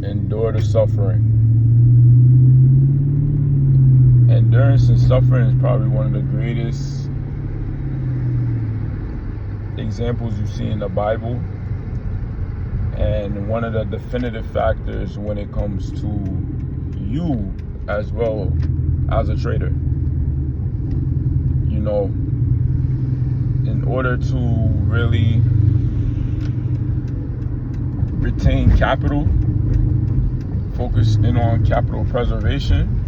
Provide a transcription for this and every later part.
endure the suffering. Endurance and suffering is probably one of the greatest examples you see in the Bible, and one of the definitive factors when it comes to you as well as a trader. You know, in order to really retain capital, focus in on capital preservation,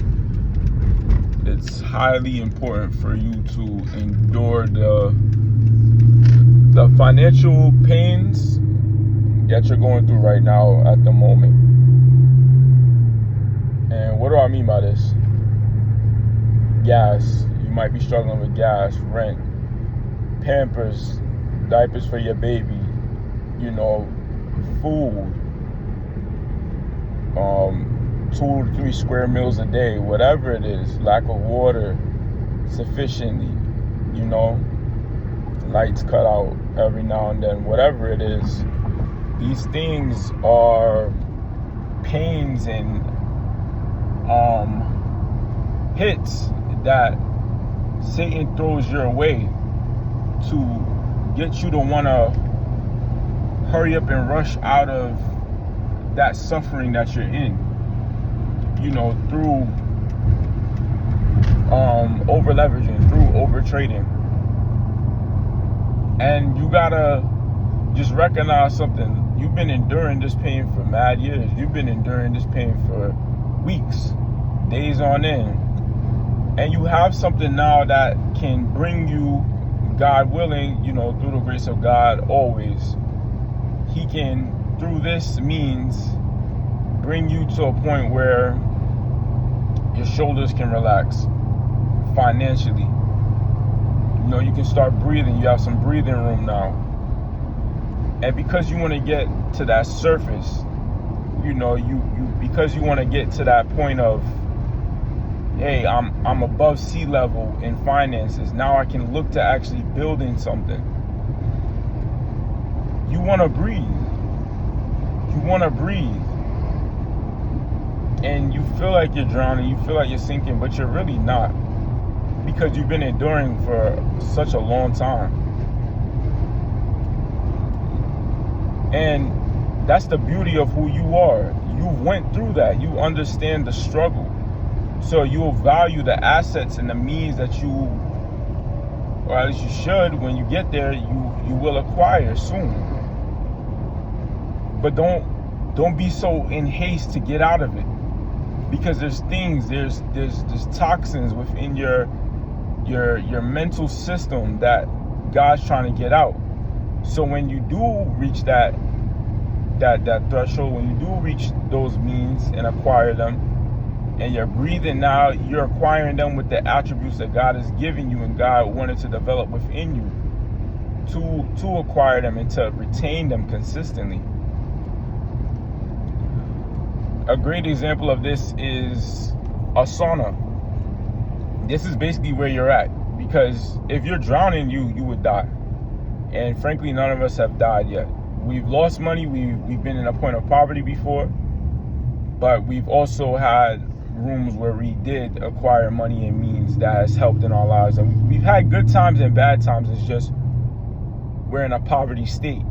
it's highly important for you to endure the financial pains that you're going through right now at the moment. And what do I mean by this? Gas. You might be struggling with gas, rent, Pampers, diapers for your baby, you know, food, 2 to 3 square meals a day, whatever it is, lack of water sufficiently, you know, lights cut out every now and then, whatever it is. These things are pains and hits that Satan throws your way to get you to want to hurry up and rush out of that suffering that you're in, you know, through over leveraging, through over trading. And you gotta just recognize something. You've been enduring this pain for mad years. You've been enduring this pain for weeks, days on end. And you have something now that can bring you, God willing, you know, through the grace of God, always, He can, through this means, bring you to a point where your shoulders can relax financially. You know, you can start breathing. You have some breathing room now. And because you want to get to that surface, you know, because you want to get to that point of, hey, I'm above sea level in finances. Now I can look to actually building something. You want to breathe. You want to breathe. And you feel like you're drowning. You feel like you're sinking, but you're really not. Because you've been enduring for such a long time. And that's the beauty of who you are. You went through that. You understand the struggle. So you'll value the assets and the means that you, or at least you should, when you get there, you will acquire soon. But don't be so in haste to get out of it. Because there's things, there's toxins within your mental system that God's trying to get out. So when you do reach that threshold, when you do reach those means and acquire them, and you're breathing now, you're acquiring them with the attributes that God is giving you and God wanted to develop within you to acquire them and to retain them consistently. A great example of this is a sauna. This is basically where you're at, because if you're drowning, you would die. And frankly, none of us have died yet. We've lost money. We've been in a point of poverty before, but we've also had rooms where we did acquire money and means that has helped in our lives. And we've had good times and bad times. It's just we're in a poverty state.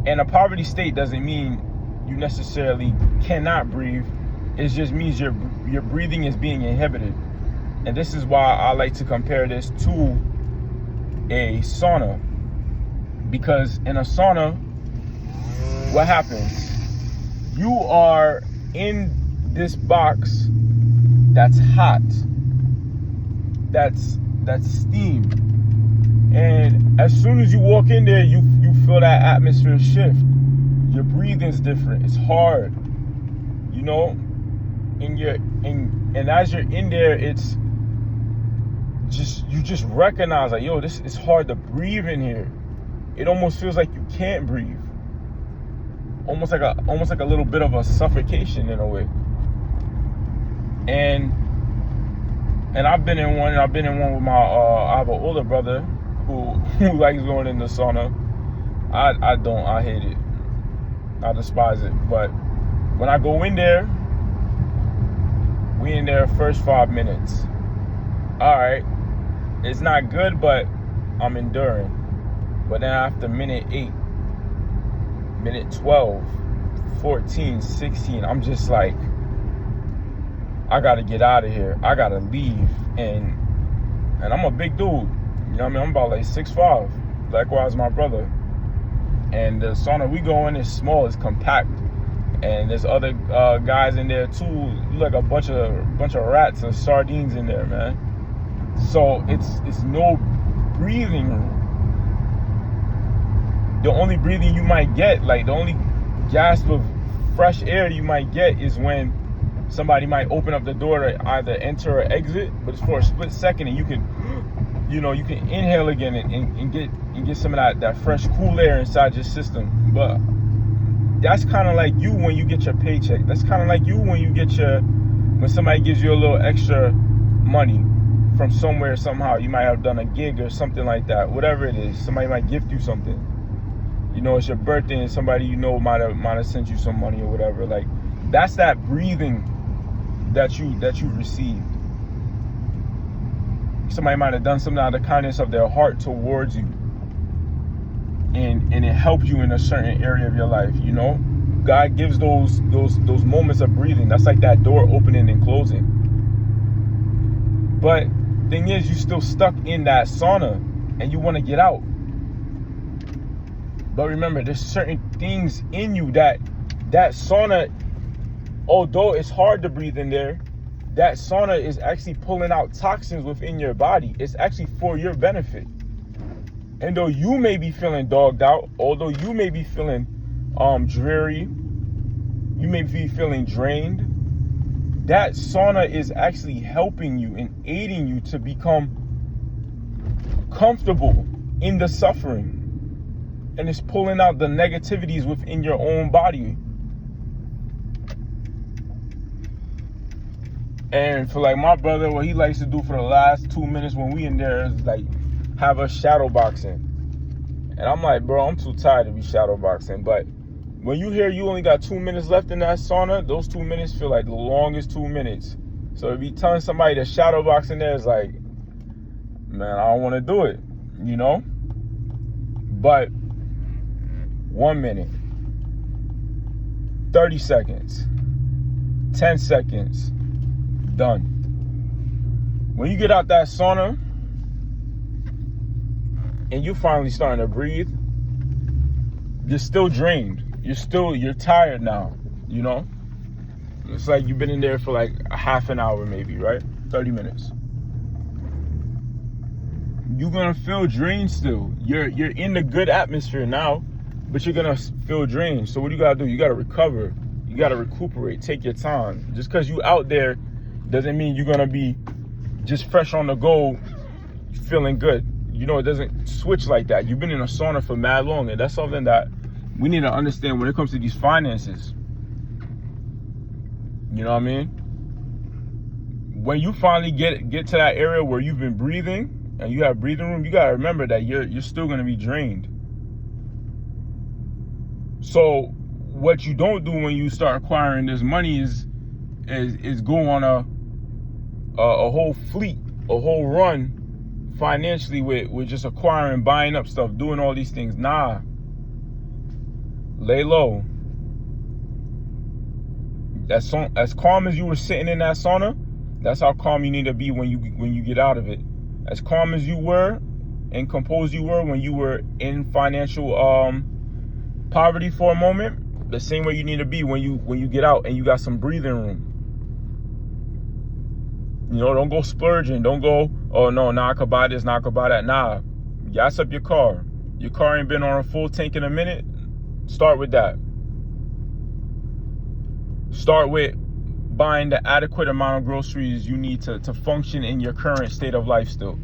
And a poverty state doesn't mean you necessarily cannot breathe. It just means your breathing is being inhibited. And this is why I like to compare this to a sauna. Because in a sauna, what happens? You are in this box that's hot, that's steam, and as soon as you walk in there, you feel that atmosphere shift. Your breathing's different. It's hard, you know. And as you're in there, it's just, you just recognize, like, yo, this is hard to breathe in here. It almost feels like you can't breathe. Almost like a little bit of a suffocation in a way. And I've been in one with my I have an older brother who likes going in the sauna. I don't. I hate it. I despise it. But When I go in there, we in there first 5 minutes. All right, it's not good, but I'm enduring. But then after minute 8, minute 12, 14, 16, I'm just like, I gotta get out of here. I gotta leave. And I'm a big dude. You know what I mean? I'm about like 6'5". Likewise, my brother. And the sauna we go in is small, it's compact. And there's other guys in there too, like a bunch of rats and sardines in there, man. So it's no breathing room. The only breathing you might get, like the only gasp of fresh air you might get is when somebody might open up the door to either enter or exit, but it's for a split second, and you can inhale again and get some of that fresh, cool air inside your system. But that's kind of like you when you get your paycheck. That's kind of like you when somebody gives you a little extra money from somewhere, somehow. You might have done a gig or something like that. Whatever it is, somebody might gift you something. You know, it's your birthday and somebody you know might have sent you some money or whatever. Like, that's that breathing that you received. Somebody might have done something out of the kindness of their heart towards you, and it helped you in a certain area of your life. You know, God gives those moments of breathing. That's like that door opening and closing. But thing is, you're still stuck in that sauna and you want to get out. But remember, there's certain things in you that sauna, although it's hard to breathe in there, that sauna is actually pulling out toxins within your body. It's actually for your benefit. And though you may be feeling dogged out, although you may be feeling dreary, you may be feeling drained, that sauna is actually helping you and aiding you to become comfortable in the suffering. And it's pulling out the negativities within your own body. And for like my brother, what he likes to do for the last 2 minutes when we in there is like have us shadow boxing. And I'm like, bro, I'm too tired to be shadow boxing. But when you hear you only got 2 minutes left in that sauna, those 2 minutes feel like the longest 2 minutes. So if you telling somebody to shadow box in there, it's like, man, I don't want to do it, you know? But 1 minute, 30 seconds, 10 seconds, done. When you get out that sauna and you're finally starting to breathe, you're still drained. You're tired now, you know? It's like you've been in there for like a half an hour maybe, right? 30 minutes. You're gonna feel drained still. You're in the good atmosphere now, but you're gonna feel drained. So what you gotta do? You gotta recover. You gotta recuperate. Take your time. Just because you out there doesn't mean you're gonna be just fresh on the go, feeling good. You know, it doesn't switch like that. You've been in a sauna for mad long, and that's something that we need to understand when it comes to these finances. You know what I mean? When you finally get to that area where you've been breathing and you have breathing room, you gotta remember that you're still gonna be drained. So what you don't do when you start acquiring this money is go on a whole fleet, a whole run financially with just acquiring, buying up stuff, doing all these things. Nah. Lay low. As calm as you were sitting in that sauna, that's how calm you need to be when you get out of it. As calm as you were and composed you were when you were in financial poverty for a moment, the same way you need to be when you get out and you got some breathing room. You know, don't go splurging. Don't go, oh no, I could buy this, I could buy that. Nah, gas up your car. Your car ain't been on a full tank in a minute. Start with that. Start with buying the adequate amount of groceries you need to function in your current state of life still.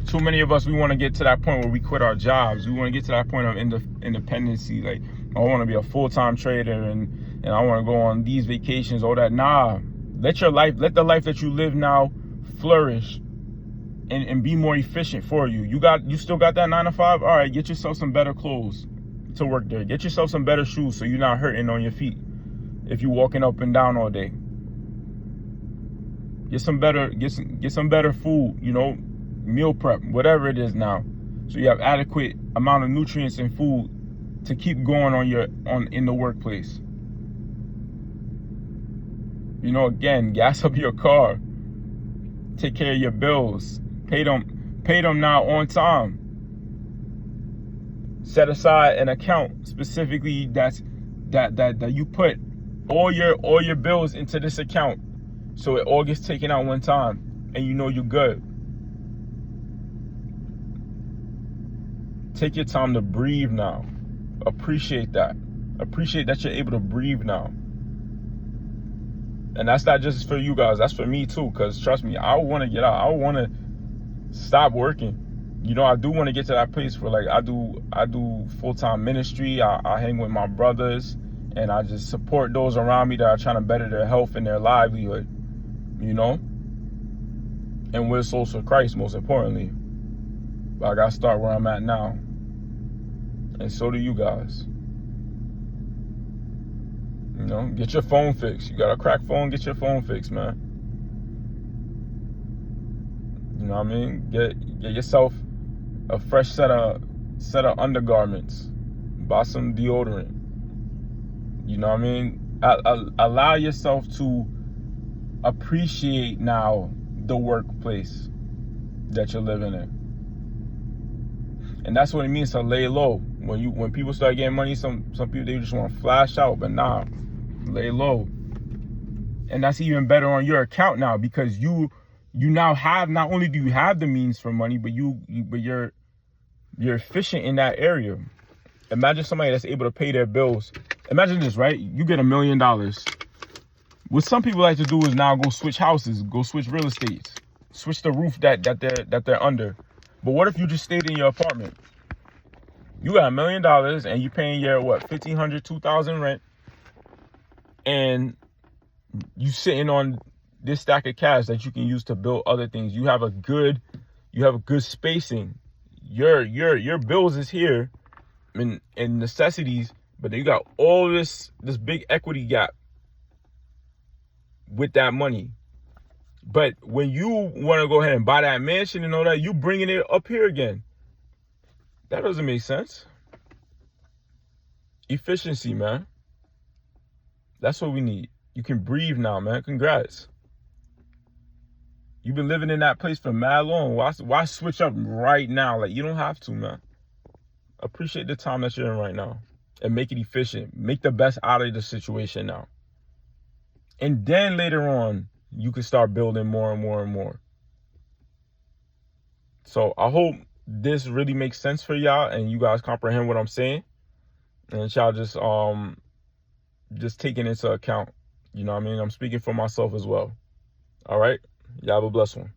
Too many of us, we want to get to that point where we quit our jobs. We want to get to that point of independency. Like, I want to be a full-time trader and I want to go on these vacations, all that. Nah, let the life that you live now flourish and be more efficient for you. You still got that 9 to 5? All right, get yourself some better clothes. to work there. Get yourself some better shoes so you're not hurting on your feet if you're walking up and down all day. Get some better food, you know, meal prep, whatever it is now, so you have adequate amount of nutrients and food to keep going in the workplace. You know, again, gas up your car, take care of your bills, pay them now on time. Set aside an account specifically that you put all your bills into this account, so it all gets taken out one time, and you know you're good. Take your time to breathe now. Appreciate that. Appreciate that you're able to breathe now. And that's not just for you guys, that's for me too, because trust me, I want to get out. I want to stop working. You know, I do want to get to that place where, like, I do full-time ministry. I hang with my brothers, and I just support those around me that are trying to better their health and their livelihood, you know? And we're souls for Christ, most importantly. But I got to start where I'm at now. And so do you guys. You know, get your phone fixed. You got a cracked phone, get your phone fixed, man. You know what I mean? Get yourself a fresh set of undergarments. Buy some deodorant. You know what I mean? Allow yourself to appreciate now the workplace that you're living in. And that's what it means to lay low. When people start getting money, some people, they just want to flash out, but nah, lay low. And that's even better on your account now, because you now have, not only do you have the means for money, but you're efficient in that area. Imagine somebody that's able to pay their bills. Imagine this, right? You get $1 million. What some people like to do is now go switch houses, go switch real estate, switch the roof that they're under. But what if you just stayed in your apartment? You got $1 million and you paying your $1,500, $2,000 rent, and you sitting on this stack of cash that you can use to build other things. You have a good spacing. Your bills is here and necessities, but then you got all this big equity gap with that money. But when you want to go ahead and buy that mansion and all that, you bringing it up here again. That doesn't make sense. Efficiency, man. That's what we need. You can breathe now, man. Congrats. You've been living in that place for mad long. Why switch up right now? Like, you don't have to, man. Appreciate the time that you're in right now and make it efficient. Make the best out of the situation now. And then later on, you can start building more and more and more. So I hope this really makes sense for y'all and you guys comprehend what I'm saying. And y'all just taking into account. You know what I mean? I'm speaking for myself as well. All right? Y'all have a blessed one.